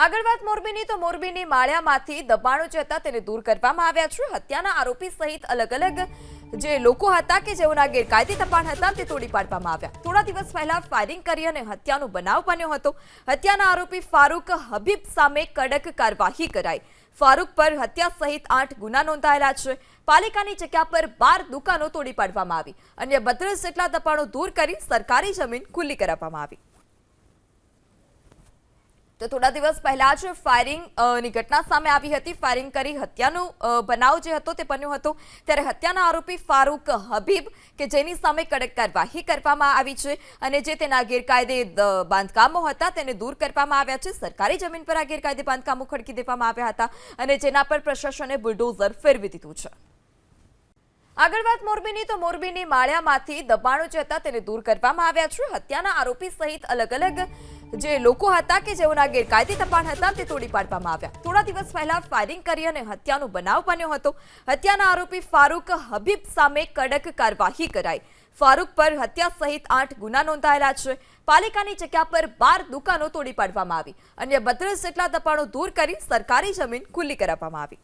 આગળ વાત મોરબીની તો મોરબીની માળિયામાંથી દબાણો જે હતા તેને દૂર કરવામાં આવ્યા છે। હત્યાના આરોપી સહિત અલગ અલગ જે લોકો હતા કે જેઓના ગેરકાયદે દબાણ હતા તે તોડી પાડવામાં આવ્યા। થોડા દિવસ પહેલા ફાયરિંગ કરી અને હત્યાનો બનાવ બન્યો હતો। હત્યાના આરોપી ફારૂક હબીબ સામે કડક કાર્યવાહી કરાઈ। ફારૂક પર હત્યા સહિત 8 ગુના નોંધાયેલા છે। પાલિકાની જગ્યા પર 12 દુકાનો તોડી પાડવામાં આવી। અન્ય 32 જેટલા દબાણો દૂર કરી સરકારી જમીન ખુલ્લી કરાવવામાં આવી। તો થોડા દિવસ પહેલા જ ફાયરિંગ ની ઘટના સામે આવી હતી। ફાયરિંગ કરી હત્યાનો બનાવ જે હતો તે બન્યો હતો, ત્યારે હત્યાના આરોપી ફારૂક હબીબ કે જેની સામે કડક કાર્યવાહી કરવામાં આવી છે અને જે તેના ગેરકાયદે બાંધકામો હતા તેને દૂર કરવામાં આવ્યા છે। સરકારી જમીન પર આ ગેરકાયદે બાંધકામો ખડકી દેવામાં આવ્યા હતા અને જેના પર પ્રશાસને બુલડોઝર ફેરવી દીધું છે। આગળ વાત મોરબીની તો મોરબીની માળિયામાંથી દબાણો જે હતા તેને દૂર કરવામાં આવ્યા છે। હત્યાના આરોપી સહિત અલગ અલગ જે લોકો હતા કે જેઓના ગેરકાયદે દબાણ હતા તે તોડી પાડવામાં આવ્યા। થોડા દિવસ પહેલા ફાયરિંગ કરી અને હત્યાનો બનાવ બન્યો હતો। હત્યાના આરોપી ફારૂક હબીબ સામે કડક કાર્યવાહી કરાઈ। ફારૂક પર હત્યા સહિત 8 ગુના નોંધાયેલા છે। પાલિકાની જગ્યા પર 12 દુકાનો તોડી પાડવામાં આવી। અન્ય 32 જેટલા દબાણો દૂર કરી સરકારી જમીન ખુલ્લી કરાવવામાં આવી।